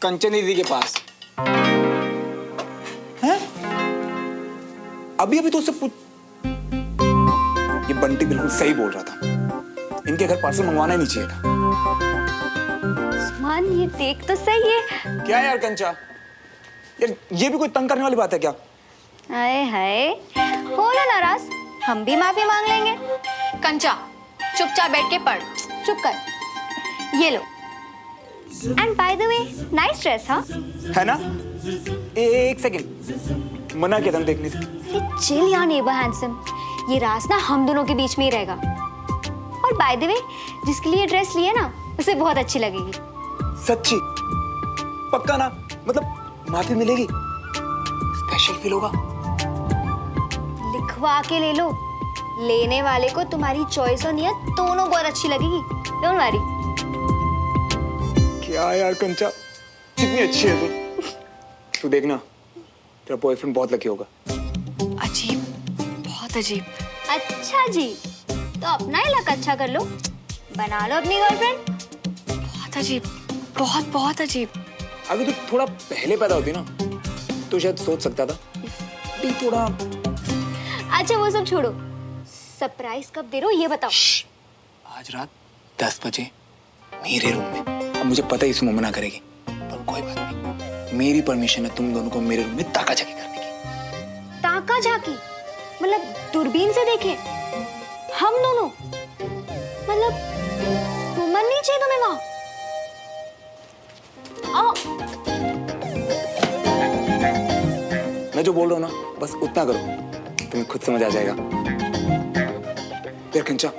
कंचन दीदी के पास। हैं? अभी अभी तो उससे पूछ। ये बंटी बिल्कुल सही बोल रहा था, इनके घर पार्सल मंगवाना ही नहीं चाहिए था। उस्मान, ये देख तो सही है। क्या यार कंचा, यार ये भी कोई तंग करने वाली बात है क्या? हाय हाय, हो ना नाराज, हम भी माफी मांग लेंगे। कंचा, चुपचाप बैठ के पढ़। चुप कर, ये लो। And by the way, nice dress, हाँ? है ना? एक सेकंड, मना किया था ना देखने से। अरे चिल यार नेबर हैंडसम, ये राज ना हम दोनों के बीच में ही रहेगा। और बाय द वे, जिसके लिए ड्रेस ली है ना, उसे बहुत अच्छी लगेगी। सच्ची? पक्का ना? मतलब माफी मिलेगी? स्पेशल फील होगा? लिखवा के ले लो, लेने वाले को तुम्हारी चॉइस और नियत दोनों बहुत अच्छी लगेगी। Don't worry. क्या यार कंचा, कितनी अच्छी है तू। तू देखना, तेरा बॉयफ्रेंड बहुत लकी होगा। अजीब, बहुत अजीब। अच्छा जी, तो अपना ही लक अच्छा कर लो, बना लो अपनी गर्लफ्रेंड। बहुत अजीब, बहुत बहुत अजीब। अगर तू थोड़ा पहले पैदा होती ना, तो शायद सोच सकता था। भी थोड़ा। अच्छा वो सब छोड़ो, सरप्राइज कब दे रहे हो ये बताओ। आज रात 10 बजे मेरे रूम में। अब मुझे पता है इस मना करेगी, पर कोई बात नहीं, मेरी परमिशन है तुम दोनों को मेरे रूम में ताका झाकी करने की। ताका झाकी मतलब दूरबीन से देखें हम दोनों? मतलब सुमन नहीं चाहिए तुम्हें वहां? मैं जो बोल रहा हूँ ना, बस उतना करो, तुम्हें खुद समझ आ जाएगा। यार कंचा,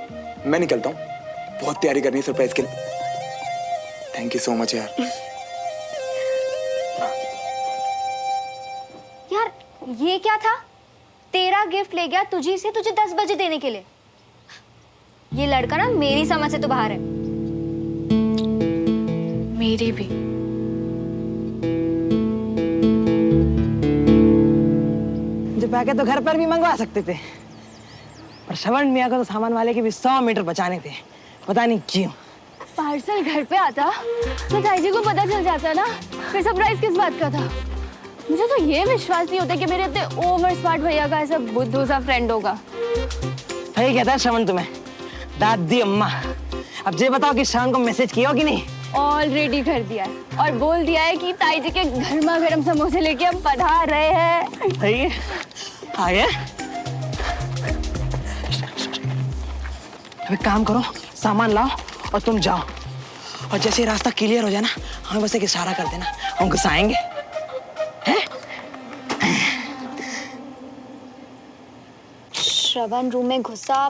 मैं निकलता हूँ, बहुत तैयारी करनी है सरप्राइज के लिए। थैंक यू सो मच यार। यार ये क्या था? तेरा गिफ्ट ले गया तुझी से तुझे 10 बजे देने के लिए। ये लड़का ना मेरी समझ से तो बाहर है। मेरी भी। जो पैकेट तो घर पर भी मंगवा सकते थे, पर श्रवण मियाँ को तो सामान वाले के भी 100 मीटर बचाने थे, पता नहीं क्यों। पार्सल घर पे आता तो ताई जी को पता चल जाता ना, फिर सरप्राइज किस बात का था? मुझे तो ये विश्वास नहीं होता कि मेरे इतने ओवर स्मार्ट भैया का ऐसा बुद्धू सा फ्रेंड होगा। सही कहता है श्रवण तुम्हें, दादी अम्मा। अब ये बताओ कि श्रवण को मैसेज किया हो कि नहीं? ऑलरेडी कर दिया है और बोल दिया है कि ताई जी के गर्मा गर्म समोसे लेके हम पधार रहे हैं। सही है, आगे। अब एक काम करो, सामान लाओ और तुम जाओ, और जैसे ही रास्ता क्लियर हो जाए ना, हमें बस एक इशारा कर देना, हम घुसाएंगे। श्रवण रूम में घुसा,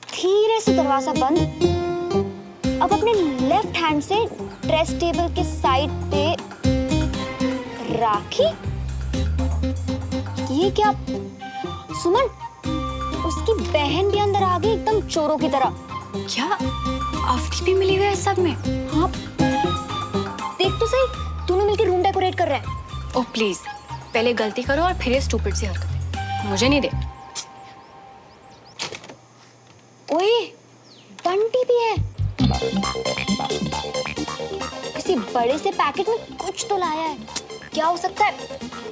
धीरे से दरवाजा बंद। अब अपने लेफ्ट हैंड से ड्रेस टेबल के साइड पे राखी। ये क्या सुमन, उसकी बहन भी अंदर आ गई एकदम चोरों की तरह। क्या अवधि भी मिली हुई है सब में? हाँ देख तो सही, दोनों मिलकर रूम डेकोरेट कर रहे हैं। ओह प्लीज, पहले गलती करो और फिर ये स्टूपिड सी हरकत मुझे नहीं दे। ओए, बंटी भी है। किसी बड़े से पैकेट में कुछ तो लाया है, क्या हो सकता है?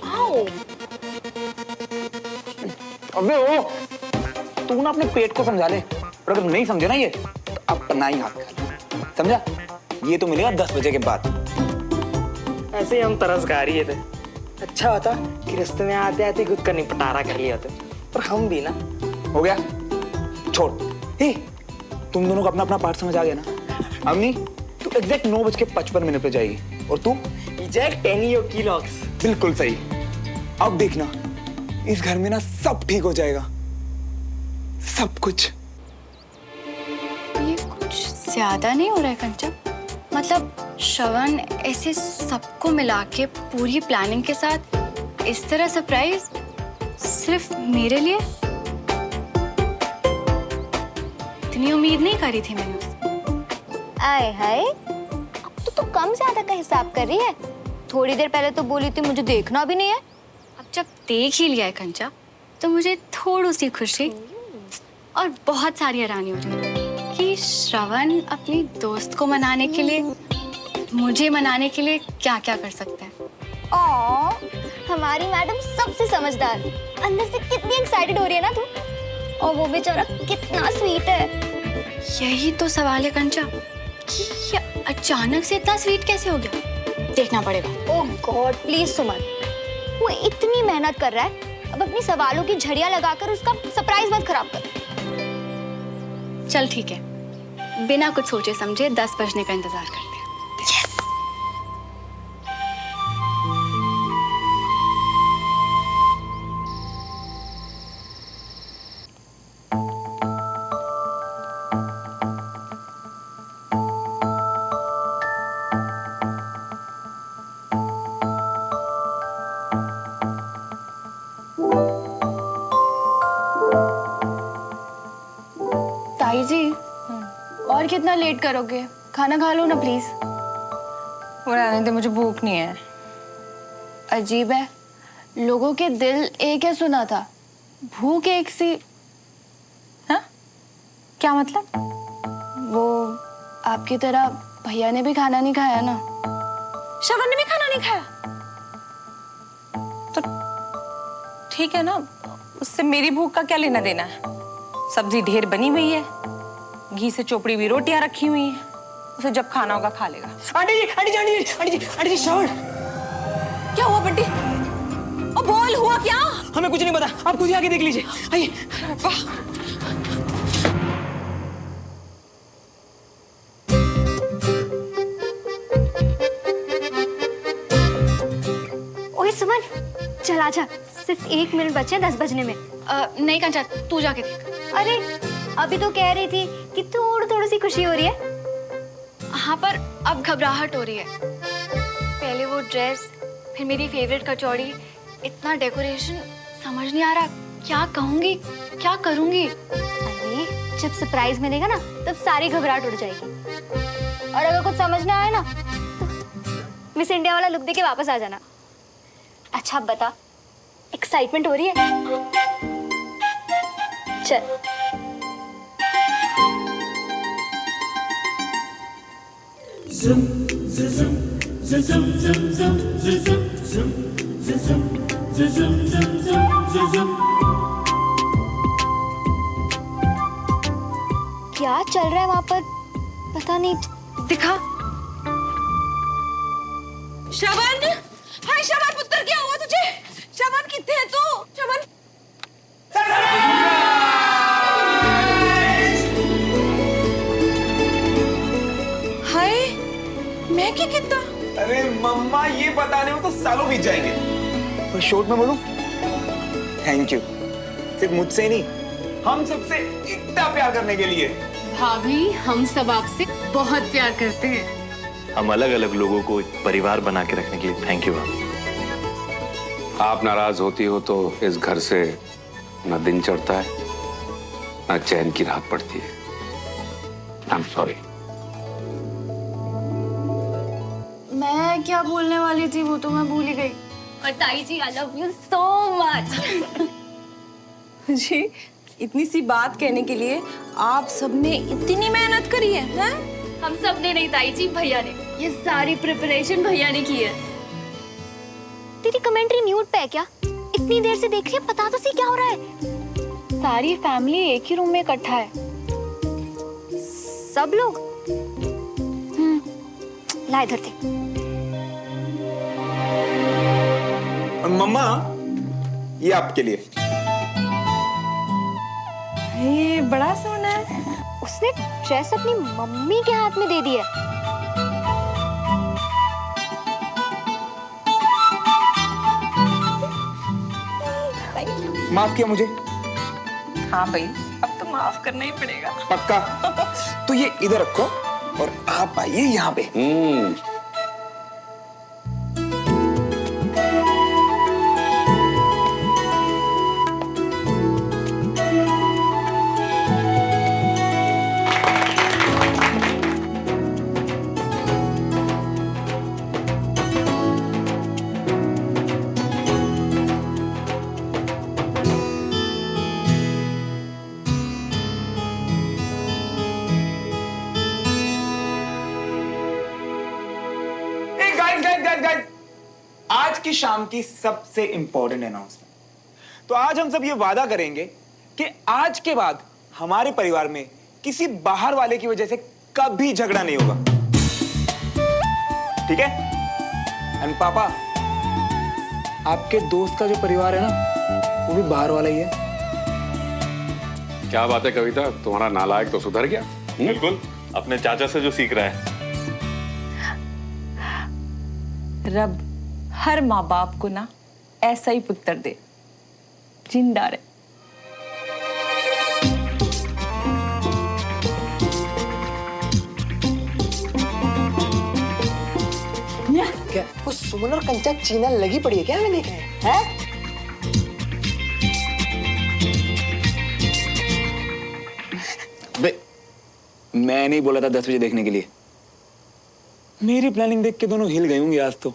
आओ। अबे ओ, तू ना अपने पेट को समझा ले, और अगर नहीं समझे ना ये, तो अपना ही हाथ कर, समझा? ये तो मिलेगा 10 बजे के बाद। ऐसे ही हम तरस खा रही थे। अच्छा होता कि रास्ते में आते आते खुद का निपटारा कर लिया होते, पर हम भी ना। हो गया, छोड़। हे, तुम दोनों को अपना अपना पार्ट समझ आ गया ना? अम्मी, तू एग्जैक्ट 9:55 पे जाएगी, और तू एग्जैक्ट 10 किलोग्स। बिल्कुल सही। अब देखना, इस घर में ना सब ठीक हो जाएगा, सब कुछ। ये कुछ ज्यादा नहीं हो रहा है कंचन? मतलब श्रवण ऐसे सबको मिला के पूरी प्लानिंग के साथ इस तरह सरप्राइज सिर्फ मेरे लिए? इतनी उम्मीद नहीं करी थी मैंने उससे। आए हाय, अब तो तू कम ज्यादा का हिसाब कर रही है। थोड़ी देर पहले तो बोली थी मुझे देखना भी नहीं है। अब जब देख ही लिया है कंचा, तो मुझे थोड़ी सी खुशी और बहुत सारी हैरानी हो रही है कि श्रवण अपनी दोस्त को मनाने के लिए मुझे मनाने के लिए क्या क्या कर सकते हैं? हमारी मैडम सबसे समझदार। अंदर से कितनी एक्साइटेड हो रही है ना तू। और वो बेचारा कितना स्वीट है। यही तो सवाल है कंचा कि ये अचानक से इतना स्वीट कैसे हो गया। देखना पड़ेगा। ओह गॉड प्लीज सुमन, वो इतनी मेहनत कर रहा है, अब अपनी सवालों की झड़ियां लगाकर उसका सरप्राइज मत खराब कर। चल ठीक है, बिना कुछ सोचे समझे 10 बजने का इंतजार करते हैं। यस। ताई जी, और कितना लेट करोगे? खाना खा लो ना प्लीज। वो रहने दे, मुझे भूख नहीं है। अजीब है, लोगों के दिल एक है सुना था, भूख एक सी। हाँ? क्या मतलब? वो आपकी तरह भैया ने भी खाना नहीं खाया ना। श्रवण ने भी खाना नहीं खाया? तो ठीक है ना, उससे मेरी भूख का क्या लेना देना है? सब्जी ढेर बनी हुई है, घी से चोपड़ी हुई रोटियां रखी हुई हैं, उसे जब खाना होगा खा लेगा। आंटी जी, आंटी जी, आंटी जी, आंटी जी, आंटी जी, श्रवण क्या हुआ? बंटी ओ बोल, हुआ क्या? हमें कुछ नहीं पता, आप खुद ही आके देख लीजिए। आइए। ओए सुमन, चल आजा, सिर्फ 1 मिनट बचे हैं 10 बजने में। नहीं कंचा, तू जाके देख। अरे अभी तो कह रही थी कि थोड़ी थोड़ी सी खुशी हो रही है। हाँ, पर अब घबराहट हो रही है। पहले वो ड्रेस, फिर मेरी फेवरेट कचौड़ी, इतना डेकोरेशन, समझ नहीं आ रहा क्या कहूंगी, क्या करूंगी। अरे जब सरप्राइज मिलेगा ना, तब सारी घबराहट उड़ जाएगी। और अगर कुछ समझ ना आए ना, तो मिस इंडिया वाला लुक देके वापस आ जाना। अच्छा अब बता, एक्साइटमेंट हो रही है? चल। क्या चल रहा है वहां पर, पता नहीं। दिखा। श्रवण, हाय श्रवण पुत्र, क्या हुआ तुझे? श्रवण कितने है तू? श्रवण हाय, मैं क्या कहता? अरे मम्मा, ये बताने में तो सालों बीत जाएंगे। पर शॉर्ट में बोलूं, थैंक यू। सिर्फ मुझसे नहीं, हम सबसे इतना प्यार करने के लिए। भाभी, हम सब आपसे बहुत प्यार करते हैं। हम अलग अलग लोगों को एक परिवार बना के रखने के लिए थैंक यू। आप नाराज होती हो तो इस घर से न दिन चढ़ता है, न चैन की रात पड़ती है। I am sorry. मैं क्या बोलने वाली थी वो तो मैं भूल ही गई। और ताई जी, I love you so much. जी, इतनी सी बात कहने के लिए आप सबने इतनी मेहनत करी है, हैं? हम सब ने नहीं ताई जी, भैया ने। ये सारी प्रिपरेशन भैया ने की है। तेरी कमेंट्री म्यूट पे है क्या? इतनी देर से देख रही है, पता तो सी क्या हो रहा है। सारी फैमिली एक ही रूम में इकट्ठा है। सब लोग? ला इधर थे। और मम्मा, ये आपके लिए। ये बड़ा सोना है। उसने ड्रेस अपनी मम्मी के हाथ में दे दी है। माफ किया मुझे? हाँ भाई, अब तो माफ करना ही पड़ेगा। पक्का? तो ये इधर रखो और आप आइए यहाँ पे। गाइस, आज की शाम की सबसे इंपॉर्टेंट अनाउंसमेंट। तो आज हम सब ये वादा करेंगे कि आज के बाद हमारे परिवार में किसी बाहर वाले की वजह से कभी झगड़ा नहीं होगा, ठीक है? एंड पापा, आपके दोस्त का जो परिवार है ना, वो भी बाहर वाला ही है। क्या बात है कविता, तुम्हारा नालायक तो सुधर गया। बिल्कुल, अपने चाचा से जो सीख रहा है। रब हर माँ बाप को ना ऐसा ही पुत्र दे, जिंदा रहे। क्या वो सुमन और कंचा चीना लगी पड़ी है क्या? मैंने कहा है? मैं नहीं बोला था 10 बजे देखने के लिए। मेरी प्लानिंग देख के दोनों हिल गए होंगे आज तो।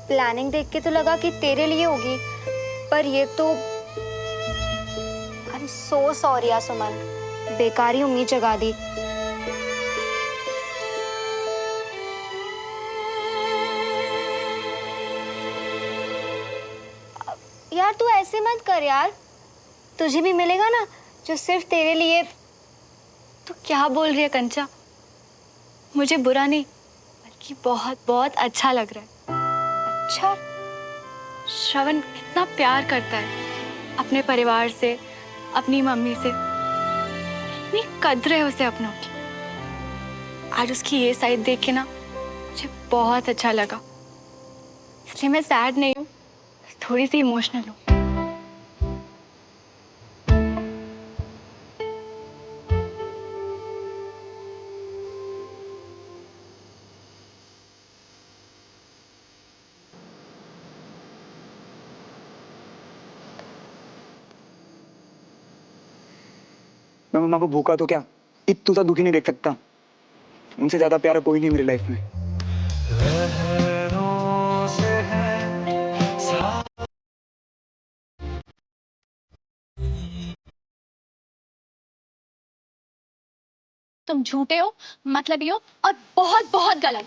प्लानिंग देख के तो लगा कि तेरे लिए होगी, पर ये तो आई एम सो सॉरी यार सुमन, बेकार ही उम्मीद जगा दी। यार तू ऐसे मत कर यार, तुझे भी मिलेगा ना जो सिर्फ तेरे लिए। तो क्या बोल रही है कंचा? मुझे बुरा नहीं बल्कि बहुत बहुत अच्छा लग रहा है। अच्छा, श्रवण कितना प्यार करता है अपने परिवार से, अपनी मम्मी से, कितनी कद्र है उसे अपनों की। आज उसकी ये साइड देख के ना मुझे बहुत अच्छा लगा, इसलिए मैं सैड नहीं हूँ, थोड़ी सी इमोशनल हूँ। मैं मम्मा को भूखा तो क्या इत्तू सा दुखी नहीं देख सकता। उनसे ज्यादा प्यारा कोई नहीं मेरी लाइफ में। तुम झूठे हो, मतलबी हो और बहुत बहुत गलत।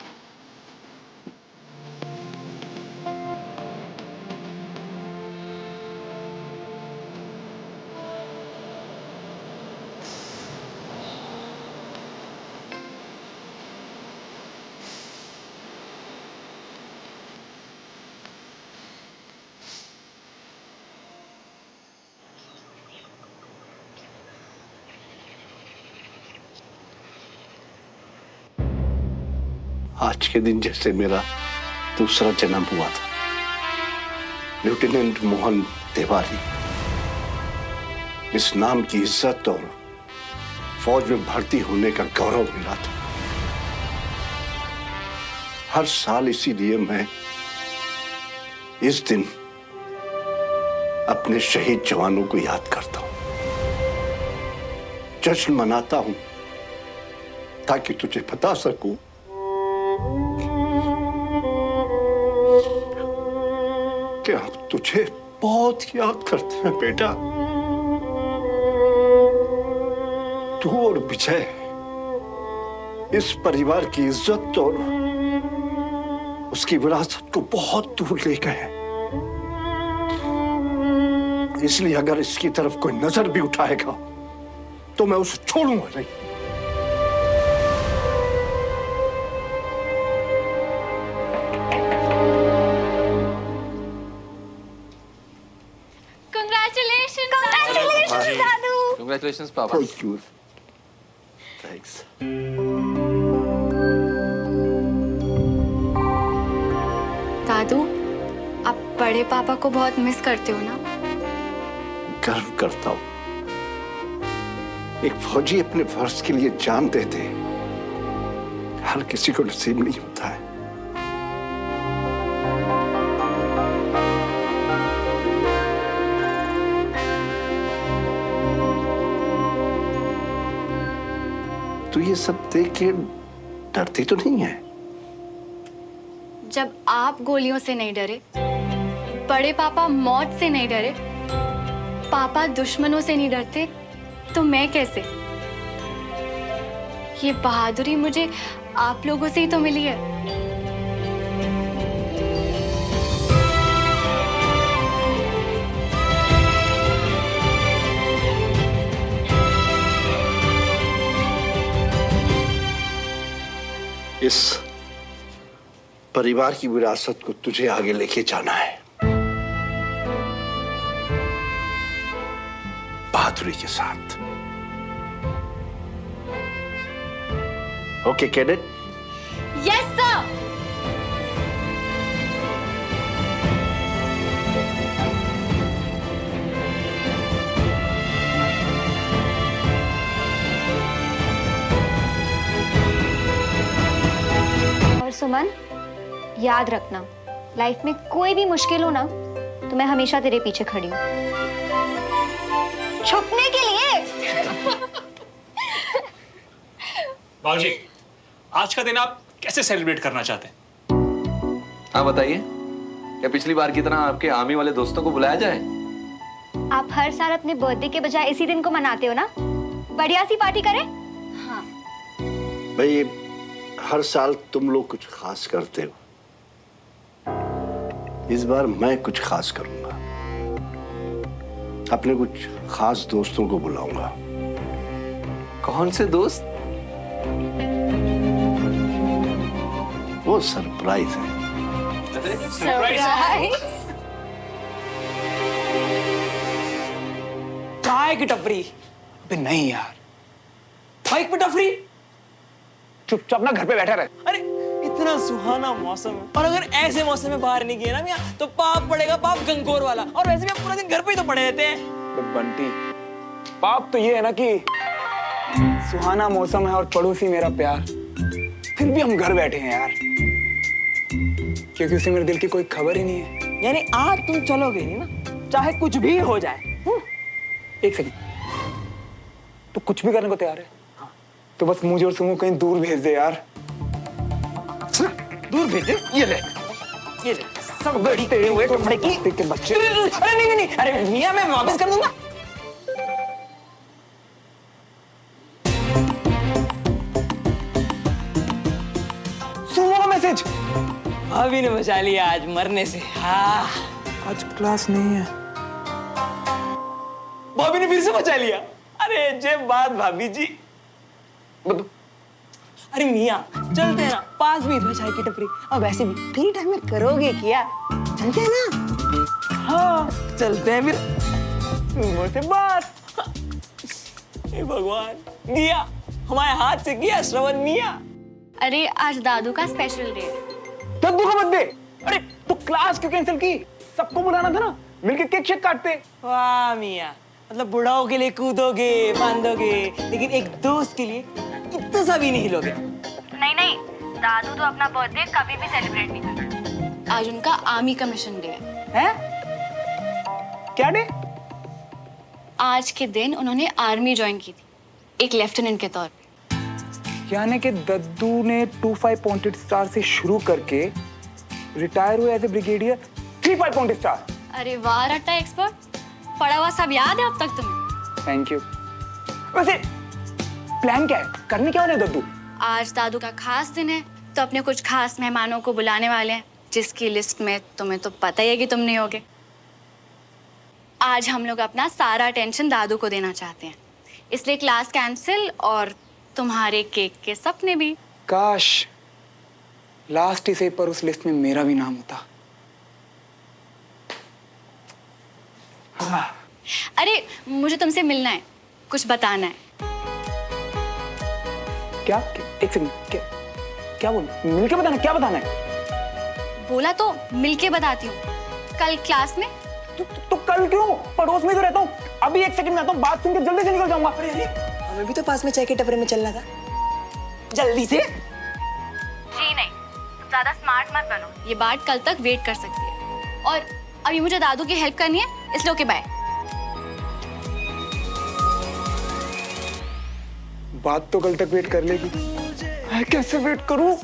आज के दिन जैसे मेरा दूसरा जन्म हुआ था। लेफ्टिनेंट मोहन तिवारी, इस नाम की इज्जत और फौज में भर्ती होने का गौरव मिला था। हर साल इसीलिए मैं इस दिन अपने शहीद जवानों को याद करता हूं, जश्न मनाता हूं, ताकि तुझे बता सकूं कि हम तुझे बहुत याद करते हैं बेटा। तू और विजय इस परिवार की इज्जत और उसकी विरासत को बहुत दूर ले गए। इसलिए अगर इसकी तरफ कोई नजर भी उठाएगा तो मैं उसे छोड़ूंगा नहीं। Congratulations, Papa. Thank you. Thanks. दादू, आप बड़े पापा को बहुत मिस करते हो ना? गर्व करता हूं। एक फौजी अपने फर्ज के लिए जान देते, हर किसी को नसीब नहीं होता है। तू ये सब देख के डरती तो नहीं है? जब आप गोलियों से नहीं डरे, बड़े पापा मौत से नहीं डरे, पापा दुश्मनों से नहीं डरते, तो मैं कैसे? ये बहादुरी मुझे आप लोगों से ही तो मिली है। इस परिवार की विरासत को तुझे आगे लेके जाना है, बहादुरी के साथ। Okay cadet? Yes sir. और सुमन, याद रखना, लाइफ में कोई भी मुश्किल हो ना तो मैं हमेशा तेरे पीछे खड़ी हूँ, छुपने के लिए। बाबूजी, आज का दिन आप कैसे सेलिब्रेट करना चाहते हैं? हाँ बताइए, क्या पिछली बार की तरह आपके आर्मी वाले दोस्तों को बुलाया जाए? आप हर साल अपने बर्थडे के बजाय इसी दिन को मनाते हो ना, बढ़िया सी पार्टी करें। हाँ भाई, हर साल तुम लोग कुछ खास करते हो, इस बार मैं कुछ खास करूंगा। अपने कुछ खास दोस्तों को बुलाऊंगा। कौन से दोस्त? वो सरप्राइज है। चाय की टपरी? अबे नहीं यार, बाइक पे टपरी? चुपचाप ना घर पे बैठा रहे। अरे इतना सुहाना मौसम है, और अगर ऐसे मौसम में बाहर नहीं गए ना मियां तो पाप पड़ेगा, पाप गंगोर वाला। और वैसे भी आप पूरा दिन घर पे ही तो पड़े रहते हैं। बंटी, पाप तो ये है ना कि सुहाना मौसम है और पड़ोसी मेरा प्यार, फिर भी हम घर बैठे हैं यार, क्योंकि उसे मेरे दिल की कोई खबर ही नहीं है। यानी आज तुम चलोगे नहीं ना, चाहे कुछ भी हो जाए। एक सेकंड, तो कुछ भी करने को तैयार है? हाँ। तो बस मुझे और सुमो कहीं दूर भेज दे यार। दूर भेज दे? ये ले सब बैठते हुए कपड़े की बच्चे। अरे नहीं नहीं नहीं, अरे मियां मैं वापस कर दूंगा। सुमो का मैसेज। भाभी ने बचा लिया आज मरने से। हाँ, आज क्लास नहीं है। भाभी ने फिर से बचा लिया। अरे जे बात भाभी जी। अरे मियां चलते हैं ना, पास भी है चाय की टपरी, और वैसे भी फ्री टाइम में करोगे क्या, चलते हैं ना। हाँ चलते हैं फिर। सुमो से बात। हे भगवान, दिया हमारे हाथ से किया श्रवण मियां। अरे आज दादू का स्पेशल डे है। दादू का बर्थडे? अरे तो क्लास क्यों कैंसिल की? सबको बुलाना था ना, मिलके केक शेक काटते। वाह मियां, मतलब बुढ़ाओं के लिए कूदोगे बांधोगे, लेकिन एक दोस्त के लिए इतना सा भी नहीं लोगे। नहीं, दादू तो अपना बर्थडे कभी भी सेलिब्रेट नहीं करते। आज उनका आर्मी कमीशन डे है। क्या डे? आज के दिन उन्होंने आर्मी ज्वाइन की थी, एक लेफ्टिनेंट के तौर पे। यानी कि दद्दू ने 25 पॉइंटेड स्टार से शुरू करके रिटायर हुए as a brigadier 35 pointed star. अरे वाह रट्टा एक्सपर्ट, पढ़ा हुआ सब याद है अब तक तुम्हें। Thank you. वैसे प्लान क्या है, करने क्या वाले हैं दद्दू? आज दादू का खास दिन है, तो अपने कुछ खास मेहमानों को बुलाने वाले हैं, जिसकी लिस्ट में तुम्हें तो पता ही है कि तुम नहीं होगे। आज हम लोग अपना सारा टेंशन दादू को देना चाहते हैं, इसलिए क्लास कैंसिल और तुम्हारे केक के सपने भी। काश लास्ट ही से पर उस लिस्ट में मेरा भी नाम होता। अरे मुझे तुमसे मिलना है, कुछ बताना है। क्या? एक सेकंड, क्या बोल? मिलके बताना? क्या बताना है? बोला तो मिलके बताती हूँ। कल क्लास में। तो कल क्यों? पड़ोस में तो रहता हूँ। अभी एक सेकंड में आता हूँ, बात सुन के जल्दी से निकल जाऊंगा। अरे हमें भी तो पास में चाय के टपरे में चलना था, जल्दी से। जी नहीं, तुम ज्यादा स्मार्ट मत बनो। ये बात कल तक वेट कर सकती है, और अभी मुझे दादू की हेल्प करनी है, इसलिए ओके बाय। बात तो कल तक वेट कर लेगी। मैं कैसे वेट करूं?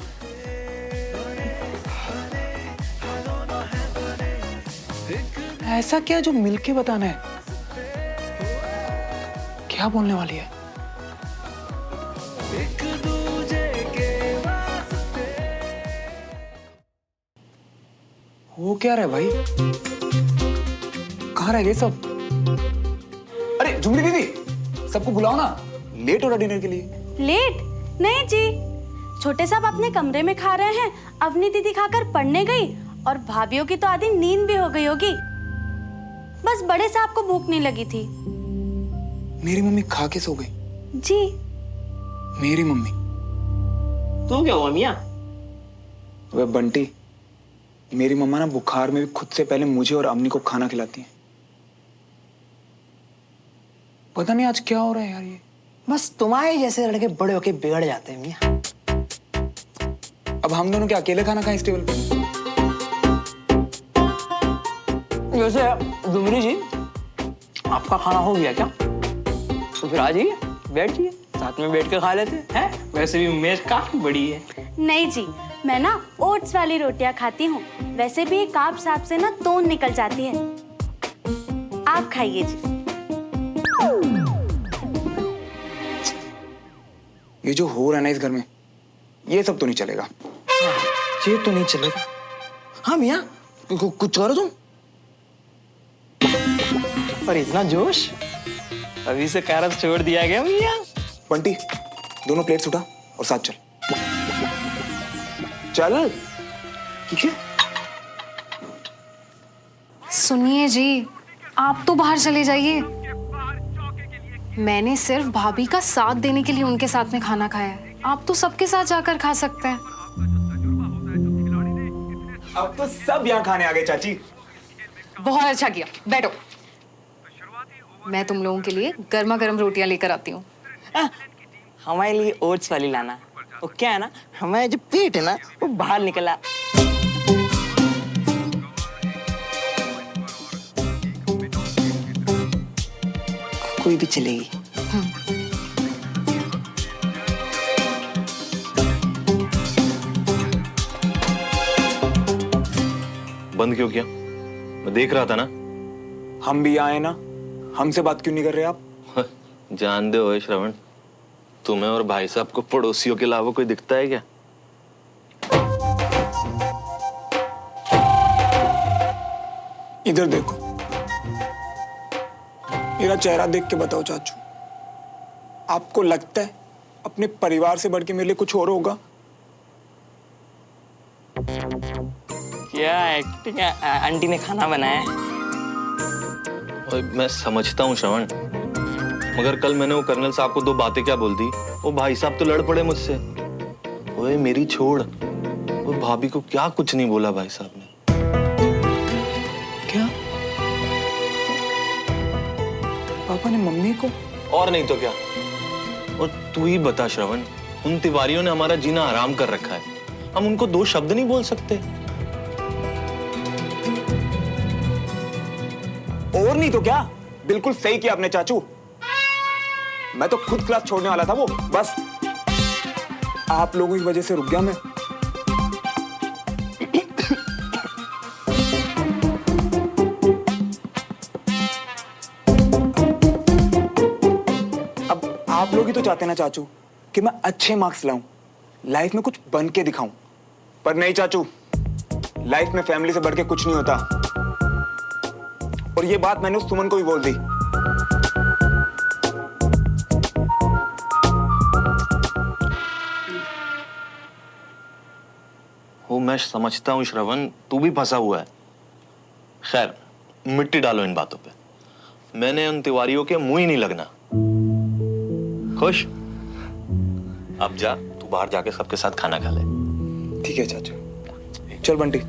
ऐसा क्या जो मिलके बताना है? क्या बोलने वाली है? वो क्या रहा है भाई? कहाँ रह गए सब? अरे झुमरी दीदी, सबको बुलाओ ना, लेट हो रहा डिनर के लिए। लेट? नहीं जी, छोटे साहब अपने कमरे में खा रहे हैं, अवनी दीदी खाकर पढ़ने गई और भाभीियों की तो आधी नींद भी हो गई होगी। बस बड़े साहब को भूख नहीं लगी थी। मेरी मम्मी खा के सो गई। जी। मेरी मम्मी? तू क्या हुआ मियाँ? वह बंटी, मेरी मम्मा ना बुखार में भी खुद से पहले मुझे और अम्मी को खाना खिलाती है। पता नहीं आज क्या हो रहा है यार। ये बस तुम्हारे जैसे लड़के बड़े होके बिगड़ जाते हैं मियाँ। अब हम दोनों क्या अकेले खाना खाएं इस टेबल पे? वैसे डुमरी जी, आपका खाना हो गया क्या? तो फिर आ जाइए, बैठ जाइए, साथ में बैठ के खा लेते हैं। वैसे भी मेज काफी बड़ी है। नहीं जी, मैं ना ओट्स वाली रोटियां खाती हूँ। वैसे भी कार्ब साहब से ना तोन निकल जाती है। आप खाइए जी। ये जो हो रहा है ना इस घर में, ये सब तो नहीं चलेगा। ये तो नहीं चलेगा। हाँ मियाँ, कुछ करो तुम। पर इतना जोश, अभी से कारब छोड़ दिया गया मियाँ। बंटी, दोनों प्लेट्स उठा और साथ चल। चल। ठीक है? सुनिए जी, आप तो बाहर चले जाइए। मैंने सिर्फ भाभी का साथ देने के लिए उनके साथ में खाना खाया है। आप तो सबके साथ जाकर खा सकते हैं। अब तो सब यहाँ खाने आ गए चाची। बहुत अच्छा किया, बैठो। मैं तुम लोगों के लिए गर्मा गर्म रोटियां लेकर आती हूँ। हमारे लिए ओट्स वाली लाना। वो क्या है ना, हमारा जो पेट है ना, वो बाहर निकला। कोई भी चलेगी। बंद क्यों किया? मैं देख रहा था ना। हम भी आए ना, हमसे बात क्यों नहीं कर रहे आप? जान दे ओए श्रवण, तुम्हें और भाई साहब को पड़ोसियों के अलावा कोई दिखता है क्या? इधर देखो, मेरा चेहरा देख के बताओ चाचू, आपको लगता है अपने परिवार से बढ़ के मेरे लिए कुछ और होगा? क्या एक्टिंग है? आंटी ने खाना बनाया है। ओए मैं समझता हूँ श्रवण, मगर कल मैंने वो कर्नल साहब को दो बातें क्या बोल दी, वो भाई साहब तो लड़ पड़े मुझसे। ओए मेरी छोड़, वो भाभी को क्या कुछ नहीं बोला भाई साहब ने। क्या? पापा ने मम्मी को? और नहीं तो क्या। और तू ही बता श्रवण, उन तिवारियों ने हमारा जीना हराम कर रखा है, हम उनको दो शब्द नहीं बोल सकते? और नहीं तो क्या। बिल्कुल सही किया आपने चाचू, मैं तो खुद क्लास छोड़ने वाला था। वो बस आप लोगों की वजह से रुक गया मैं। अब आप लोग ही तो चाहते ना चाचू कि मैं अच्छे मार्क्स लाऊं, लाइफ में कुछ बन के दिखाऊं। पर नहीं चाचू, लाइफ में फैमिली से बढ़ के कुछ नहीं होता। और ये बात मैंने उस सुमन को भी बोल दी। वो मैं समझता हूँ श्रवण, तू भी फंसा हुआ है। खैर मिट्टी डालो इन बातों पे, मैंने उन तिवारियों के मुंह ही नहीं लगना। खुश? अब जा, तू बाहर जाके सबके साथ खाना खा ले। ठीक है चाचू, चल बंटी।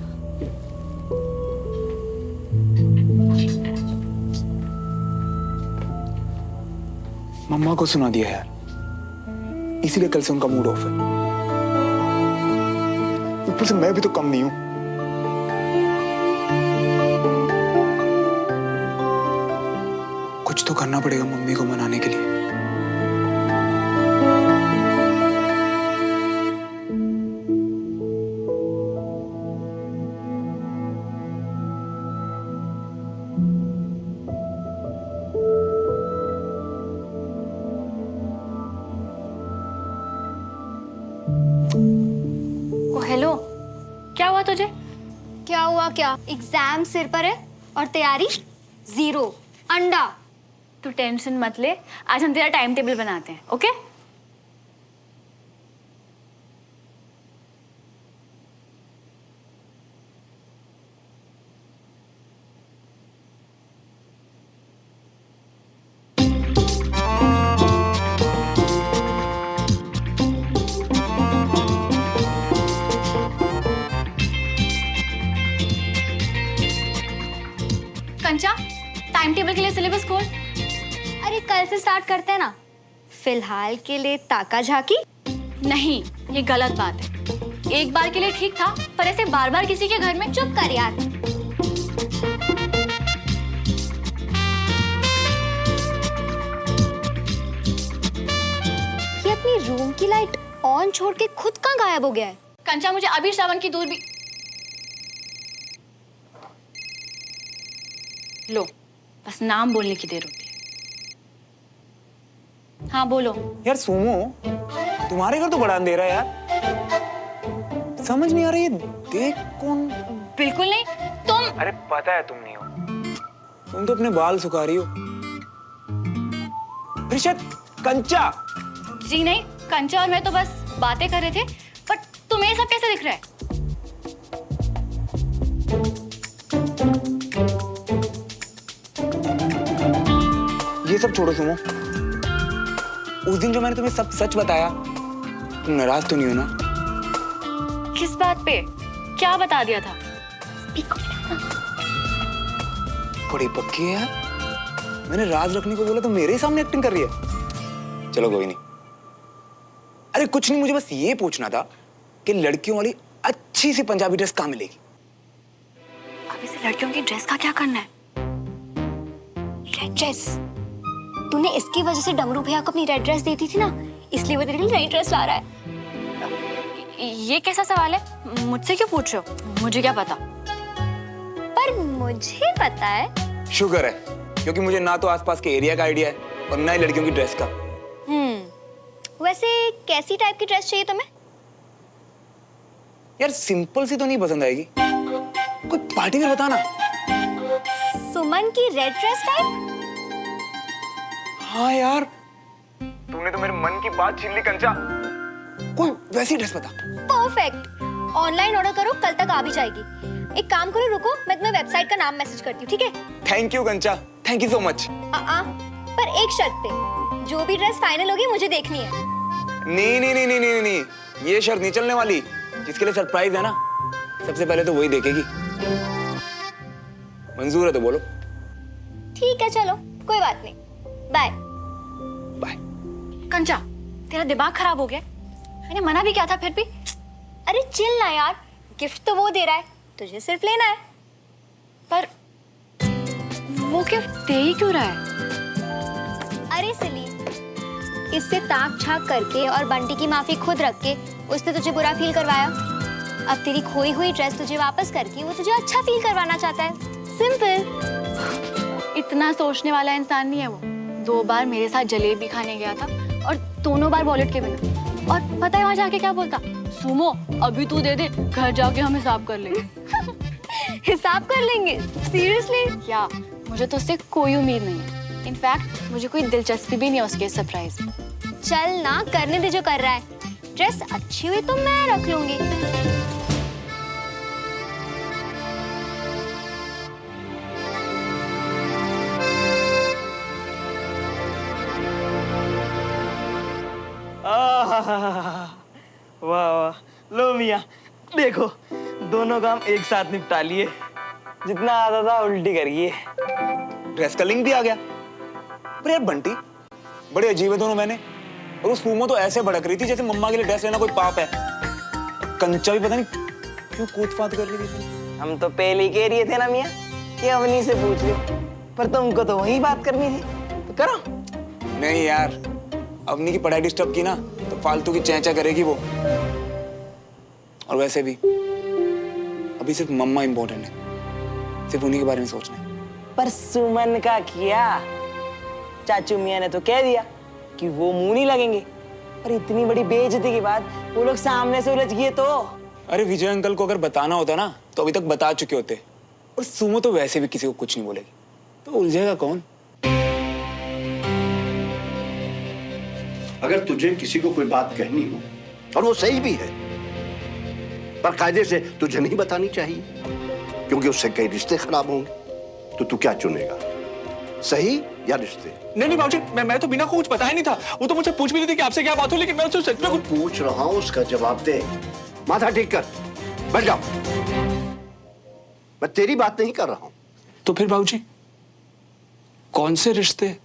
मम्मा को सुना दिया यार, इसीलिए कल से उनका मूड ऑफ है। ऊपर से मैं भी तो कम नहीं हूं। कुछ तो करना पड़ेगा मम्मी को मनाने के लिए। ओ हेलो, क्या हुआ तुझे? क्या हुआ क्या? एग्जाम सिर पर है और तैयारी जीरो, अंडा। तू टेंशन मत ले, आज हम तेरा टाइम टेबल बनाते हैं, ओके? कंचा, टाइम टेबल के लिए सिलेबस खोल। अरे कल से स्टार्ट करते हैं ना। फिलहाल के लिए ताका झाकी। नहीं, ये गलत बात है। एक बार के लिए ठीक था, पर ऐसे बार बार किसी के घर में। चुप कर यार। ये अपनी रूम की लाइट ऑन छोड़ के खुद कहाँ गायब हो गया है? कंचा, मुझे अभी श्रावण की दूर भी। लो, बस नाम बोलने की देर होती है। हाँ बोलो। यार सुमो, तुम्हारे घर तो बड़ा अंधेरा है यार। समझ नहीं आ रही है, देख कौन। बिल्कुल नहीं, तुम। अरे पता है तुम नहीं हो, तुम तो अपने बाल सुखा रही हो। रिशत, कंचा। जी नहीं, कंचा और मैं तो बस बातें कर रहे थे, पर तुम्हें ये सब कैसे दिख रहा है? ये सब छोड़ो सुमो, उस दिन जो मैंने तुम्हें सब सच बताया, तुम नाराज तो नहीं हो ना? किस बात पे? क्या बता दिया था? बड़ी पक्की है यार। मैंने राज रखने को बोला तो मेरे ही सामने एक्टिंग कर रही है। चलो कोई नहीं। अरे कुछ नहीं, मुझे बस ये पूछना था कि लड़कियों वाली अच्छी सी पंजाबी ड्रेस कहाँ मिलेगी? अब इसे लड़कियों की ड्रेस का क्या करना है? Red dress. तूने इसकी वजह से डमरू भैया को अपनी रेड ड्रेस दी थी ना, इसलिए वो तेरे लिए नई ड्रेस ला रहा है। ये कैसा सवाल है? मुझसे क्यों पूछ रहे हो? मुझे क्या पता? पर मुझे पता है। शुक्र है, क्योंकि मुझे ना तो आसपास के एरिया का आइडिया है और ना ही लड़कियों की ड्रेस का। वैसे कैसी टाइप की ड्रेस चाहिए तुम्हें? यार सिंपल सी तो नहीं पसंद आएगी, कोई पार्टी वेयर बताना। सुमन की रेड ड्रेस टाइप? हाँ यार, तूने तो मेरे मन की बात छीन ली कंचा। कोई वैसी ड्रेस बता। परफेक्ट। ऑनलाइन ऑर्डर करो, कल तक आ भी जाएगी। एक काम करो, रुको, मैं तुम्हें वेबसाइट का नाम मैसेज करती हूँ, ठीक है? थैंक यू कंचा, थैंक यू सो मच। पर एक शर्त पे, जो भी ड्रेस फाइनल होगी मुझे देखनी है। नहीं नहीं नहीं नहीं नहीं नहीं, ये शर्त नहीं चलने वाली। जिसके लिए सरप्राइज है ना, सबसे पहले तो वही देखेगी। मंजूर है तो बोलो। ठीक है चलो, कोई बात नहीं। बाय। बाय। कंचा, तेरा दिमाग खराब हो गया? मैंने मना भी किया था, फिर भी। अरे चिल ना यार, गिफ्ट तो वो दे रहा है, तुझे सिर्फ लेना है। पर वो गिफ्ट दे ही क्यों रहा है? अरे सिली, इससे ताक झाक करके और बंटी की माफी खुद रख के उसने तुझे बुरा फील करवाया। अब तेरी खोई हुई ड्रेस तुझे वापस करके वो तुझे अच्छा फील करवाना चाहता है। सिंपल। इतना सोचने वाला इंसान नहीं है वो। 2 बार मेरे साथ जलेबी खाने गया था और दोनों बार वॉलेट के बिना। और पता है वहां जाके क्या बोलता? सुमो, अभी तू दे दे, घर जाके हम हिसाब कर लेंगे। हिसाब कर लेंगे? सीरियसली? या मुझे तो उससे कोई उम्मीद नहीं है। इनफैक्ट मुझे कोई दिलचस्पी भी नहीं है उसके सरप्राइज में। चल ना, करने दे जो कर रहा है। ड्रेस अच्छी हुई तो मैं रख लूंगी। वाह वाह, लो मियाँ देखो, दोनों काम एक साथ निपटा लिए। जितना आता था उल्टी करिए। ड्रेस का लिंक भी आ गया। पर यार बंटी, बड़े अजीब है दोनों। मैंने और उस सुमो तो ऐसे भड़क रही थी जैसे मम्मा के लिए ड्रेस लेना कोई पाप है। कंचा भी पता नहीं क्यों कूद फाद कर रही थी। हम तो पहले ही कह रहे थे ना मियाँ कि अवनी से पूछ लो, पर तुमको तो वही बात करनी थी, तो करो। नहीं यार, अवनी की पढ़ाई डिस्टर्ब की ना तो फालतू की चैंचा करेगी वो। और वैसे भी अभी सिर्फ मम्मा इंपॉर्टेंट है, सिर्फ उन्हीं के बारे में सोचना है। पर सुमन का किया, चाचू मियाँ ने तो कह दिया कि वो मुंह नहीं लगेंगे। और इतनी बड़ी बेइज्जती के बाद वो लोग सामने से उलझ गए तो। अरे विजय अंकल को अगर बताना होता ना तो अभी तक बता चुके होते। और सुमो तो वैसे भी किसी को कुछ नहीं बोलेगी, तो उलझेगा कौन? अगर तुझे किसी को कोई बात कहनी हो और वो सही भी है, पर कायदे से तुझे नहीं बतानी चाहिए, क्योंकि उससे कई रिश्ते खराब होंगे। तो तू क्या चुनेगा, सही या रिश्ते? नहीं बाबूजी, मैं तो बिना कुछ बताया नहीं था। वो तो मुझसे पूछ भी नहीं थी कि आपसे क्या बात हो, लेकिन मैं उससे सच में कुछ पूछ रहा हूं, उसका जवाब दे। माथा ठीक कर, बैठ जाओ। मैं तेरी बात नहीं कर रहा हूं। तो फिर बाबूजी कौन से रिश्ते,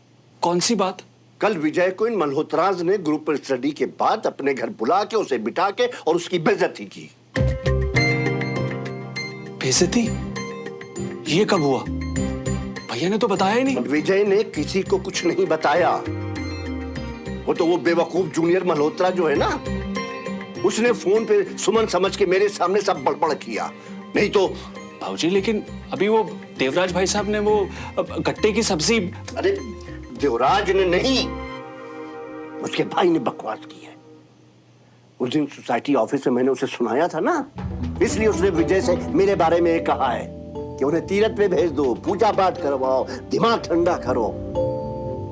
कौन सी बात? कल विजय को इन मल्होत्राज ने ग्रुप स्टडी के बाद अपने घर बुला के उसे बिठा के और उसकी बेइज्जती की। बेइज्जती? ये कब हुआ? भैया ने तो बताया ही नहीं। विजय ने किसी को कुछ नहीं बताया। वो बेवकूफ जूनियर मल्होत्रा जो है ना, उसने फोन पे सुमन समझ के मेरे सामने सब बड़बड़ किया। नहीं तो बाबूजी, लेकिन अभी वो देवराज भाई साहब ने वो गट्टे की सब्जी। अरे देवराज ने नहीं, उसके भाई ने बकवास की है। उस दिन सोसाइटी ऑफिस में मैंने उसे सुनाया था ना, इसलिए उसने विजय से मेरे बारे में कहा है कि उन्हें तीरथ पे भेज दो, पूजा पाठ करवाओ, दिमाग ठंडा करो,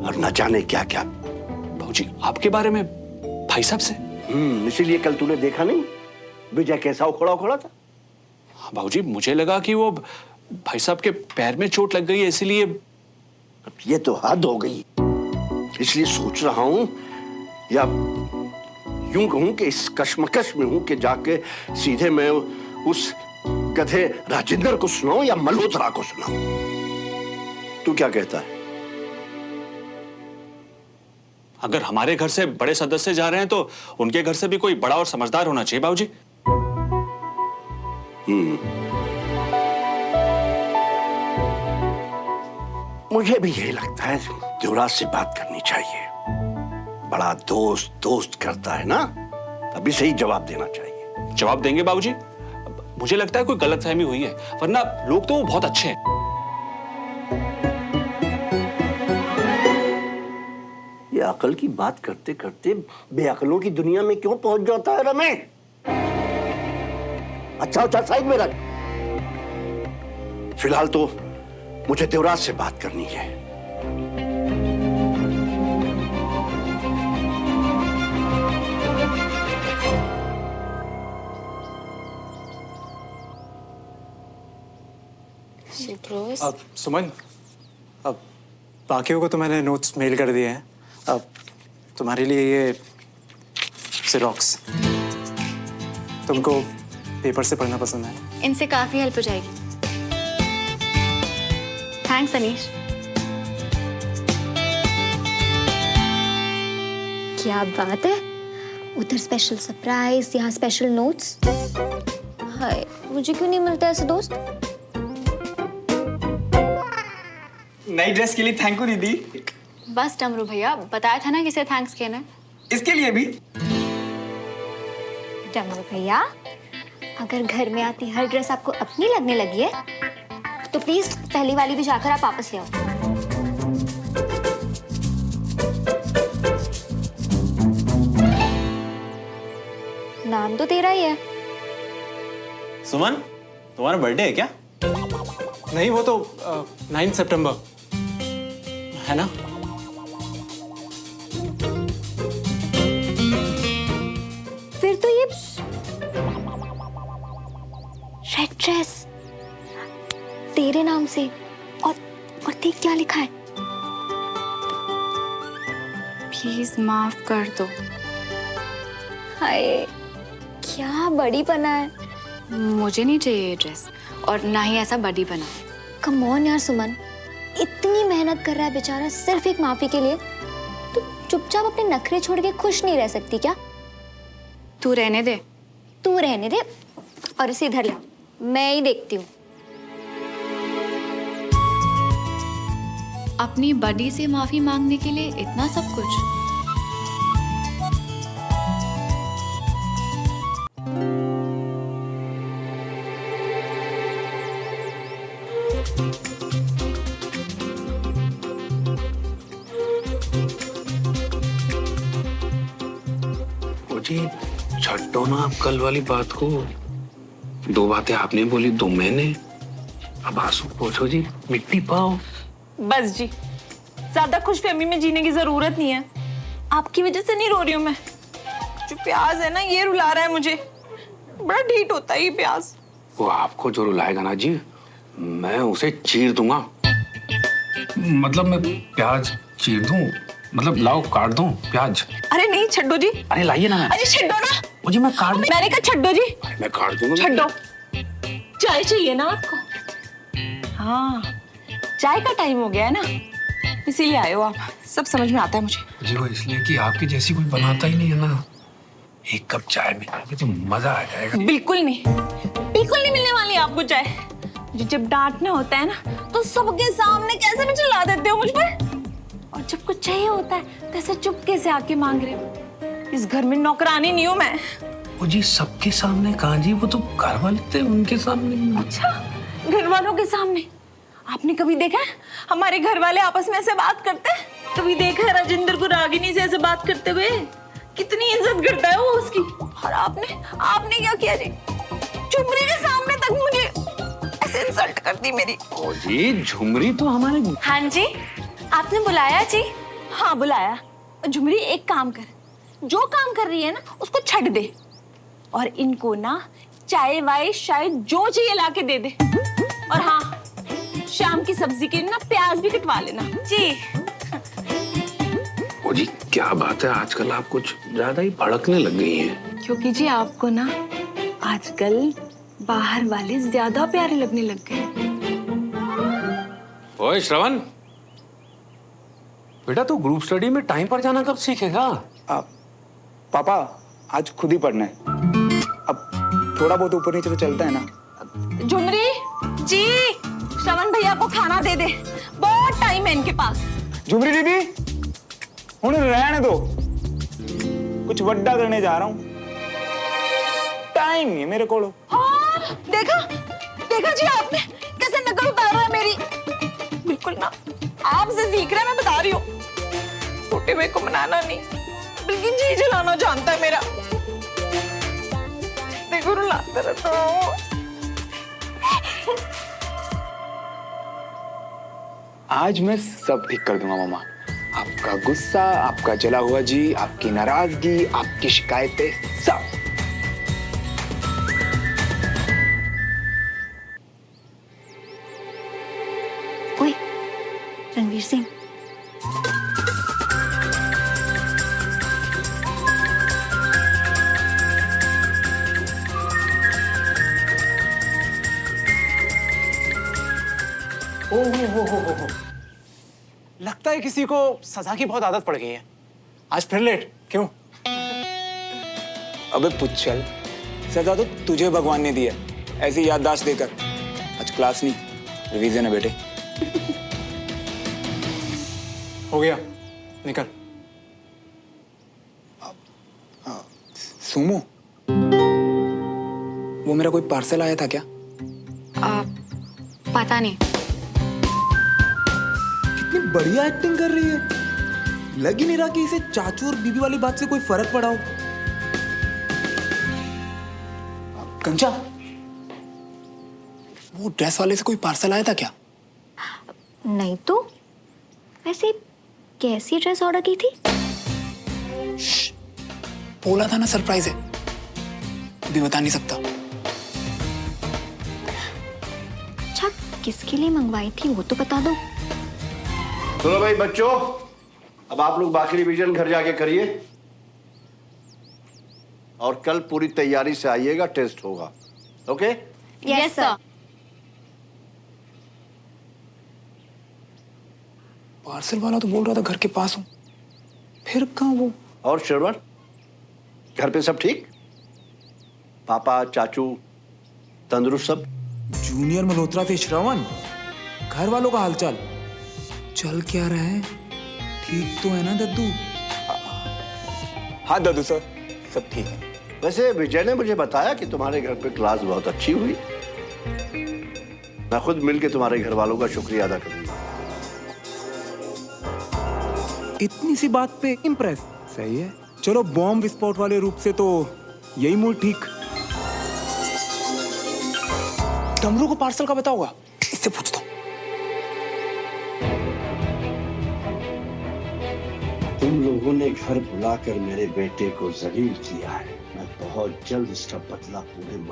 और न जाने क्या क्या। बाबूजी आपके बारे में भाई साहब से? इसीलिए कल तूने देखा नहीं विजय कैसा उखड़ा उखड़ा था। बाबूजी मुझे लगा कि वो भाई साहब के पैर में चोट लग गई है, इसीलिए। ये तो हद हो गई। इसलिए सोच रहा हूं, या यूं कहूं कि इस कश्मकश में हूं कि जाके सीधे मैं उस गधे राजेंद्र को सुनाऊं या मल्होत्रा को सुनाऊं। तू क्या कहता है? अगर हमारे घर से बड़े सदस्य जा रहे हैं तो उनके घर से भी कोई बड़ा और समझदार होना चाहिए बाबूजी। मुझे भी यही लगता है, देवराज से बात करनी चाहिए। बड़ा दोस्त दोस्त करता है ना, अभी सही जवाब देना चाहिए। जवाब देंगे बाबूजी। मुझे लगता है कोई गलतफहमी हुई है, वरना लोग तो वो बहुत अच्छे हैं। ये अकल की बात करते करते बेअकलों की दुनिया में क्यों पहुंच जाता है रमेश? अच्छा साइड में रख। फिलहाल तो मुझे देवराज से बात करनी है। अब सुमन, अब बाकियों को तो मैंने नोट्स मेल कर दिए हैं। अब तुम्हारे लिए ये ज़ेरॉक्स, तुमको पेपर से पढ़ना पसंद है? इनसे काफी हेल्प हो जाएगी। थैंक्स अनीश। क्या बात है, उधर स्पेशल सरप्राइज, यहाँ स्पेशल नोट्स। हाय, मुझे क्यों नहीं मिलता ऐसे दोस्त? नई ड्रेस के लिए थैंक यू दीदी। बस डमरू भैया, बताया था ना किसे थैंक्स कहना है। इसके लिए भी। डमरू भैया, अगर घर में आती हर ड्रेस आपको अपनी लगने लगी है तो प्लीज पहली वाली भी जाकर आप वापस ले आओ। नाम तो तेरा ही है। सुमन, तुम्हारा बर्थडे है क्या? नहीं, वो तो 9 सितंबर है ना? फिर तो ये रेड ड्रेस तेरे नाम से, और देख क्या लिखा है। प्लीज माफ कर दो। हाय, क्या बड़ी बना है। मुझे नहीं चाहिए ये ड्रेस, और ना ही ऐसा बड़ी बना। कम ऑन यार सुमन, इतनी मेहनत कर रहा है बेचारा सिर्फ एक माफी के लिए, तो चुपचाप अपने नखरे छोड़ के खुश नहीं रह सकती क्या? तू रहने दे। तू रहने दे और इसे इधर ला, मैं ही देखती हूँ। अपनी बडी से माफी मांगने के लिए इतना सब कुछ? जी छड्डो ना आप कल वाली बात को। 2 बातें आपने बोली, 2 मैंने। अब आंसू पोंछो जी, मिट्टी पाओ। बस जी, ज्यादा खुशफहमी में जीने की जरूरत नहीं है। आपकी वजह से नहीं रो रही हूँ मैं। जो प्याज है ना, ये रुला रहा है मुझे। बड़ा ढीठ होता है ये प्याज। वो आपको जो रुलाएगा ना जी, मैं उसे चीर दूंगा। मतलब मैं प्याज चीर दूं, मतलब लाओ काट दूं प्याज। अरे नहीं, छड्डो जी। अरे लाइए ना। अरे छड्डो ना। मुझे मैं काट दूं। मैंने कहा छड्डो जी। मैं काट दूंगा। छड्डो। चाय चाहिए ना आपको? हाँ, चाय का टाइम हो गया है ना, इसीलिए आए हो आप। सब समझ में आता है मुझे। जी वो इसलिए कि आपकी जैसी कोई बनाता ही नहीं है ना। एक कप चाय मिल जाएगी तो मजा आ जाएगा। बिल्कुल नहीं, बिल्कुल नहीं मिलने वाली आपको चाय। मुझे जब डांटना होता है ना, तो सबके सामने कैसे भी चिल्ला देते हो मुझ पर। और जब कुछ चाहिए होता है तो ऐसे चुपके से आके मांग रहे हो। इस घर में नौकरानी नहीं हूँ मैं। वो जी सबके सामने कहाँ जी, वो तो घर वाले थे, उनके सामने। अच्छा, घर वालों के सामने? आपने कभी देखा है हमारे घर वाले आपस में ऐसे बात करते हैं? कभी देखा है राजेंद्र को रागिनी से ऐसे बात करते हुए? कितनी इज्जत करता है वो उसकी। और आपने क्या किया जी? झुमरी के सामने तक मुझे ऐसे इंसल्ट कर दी मेरी। ओ जी झुमरी तो हमारे। हाँ जी, आपने बुलाया जी? हाँ बुलाया। झुमरी एक काम कर, जो काम कर रही है ना उसको छੱਡ दे, और इनको ना चाय वाय शायद जो चाहिए लाके दे दे। और हाँ, शाम की सब्जी के लिए ना प्याज भी कटवा लेना जी। ओ जी क्या बात है, आजकल आप कुछ ज्यादा ही भड़कने लग गई हैं। क्योंकि जी आपको ना आजकल बाहर वाले ज्यादा प्यारे लगने लग गए। ओए श्रवण, बेटा तू ग्रुप स्टडी में टाइम पर जाना कब सीखेगा? पापा आज खुद ही पढ़ना है। अब थोड़ा बहुत ऊपर नीचे तो चलता है ना। झुमरी जी, श्रवण भैया को खाना दे दे, बहुत टाइम है इनके पास। झुमरी दीदी हुण रहने दो, कुछ वड्डा करने जा रहा हूं, टाइम नहीं है मेरे को। हाँ, देखा जी आपने कैसे नकल उतार रहा है मेरी। बिल्कुल ना, आपसे सीख रहा है, मैं बता रही हूँ। छोटे भाई को मनाना नहीं, बल्कि जी जलाना जानता है मेरा। देखो रुलाता रहता हूँ। आज मैं सब ठीक कर दूंगा मामा। आपका गुस्सा, आपका जला हुआ जी, आपकी नाराजगी, आपकी शिकायतें, सब। ओए, रणवीर सिंह। हो। लगता है किसी को सजा की बहुत आदत पड़ गई है। आज फिर लेट क्यों? अबे पुच्छल, सजा तो तुझे भगवान ने दी है, ऐसी याददाश्त देकर। आज क्लास नहीं, रिवीजन है बेटे। हो गया, निकल। सुमो, वो मेरा कोई पार्सल आया था क्या? पता नहीं। कितनी बढ़िया एक्टिंग कर रही है। लग ही नहीं रहा कि इसे चाचू और बीबी वाली बात से कोई फर्क पड़ा हो। कंचा, वो ड्रेस वाले से कोई पार्सल आया था क्या? नहीं तो, वैसे कैसी ड्रेस ऑर्डर की थी? बोला था ना सरप्राइज है, अभी बता नहीं सकता। अच्छा, किसके लिए मंगवाई थी वो तो बता दो। सुनो भाई बच्चों, अब आप लोग बाकी रिवीजन घर जाके करिए और कल पूरी तैयारी से आइएगा, टेस्ट होगा। ओके? Yes sir. पार्सल वाला तो बोल रहा था घर के पास हूं, फिर कहां वो? और श्रवण, घर पे सब ठीक? पापा, चाचू तंदुरुस्त सब? जूनियर मल्होत्रा से श्रवण, घर वालों का हालचाल चल क्या रहा है? ठीक तो है ना दद्दू? हाँ दद्दू सर, सब ठीक है। वैसे विजय ने मुझे बताया कि तुम्हारे घर पे क्लास बहुत अच्छी हुई। मैं खुद मिलके तुम्हारे घर वालों का शुक्रिया अदा करूंगा। इतनी सी बात पे इम्प्रेस? सही है, चलो बॉम्ब विस्फोट वाले रूप से तो यही मूड ठीक। डमरू को पार्सल का पता होगा, इससे पूछता हूँ। तुम लोगों ने घर बुलाकर मेरे बेटे को जलील किया है। मैं बहुत जल्द इसका बदला पूरे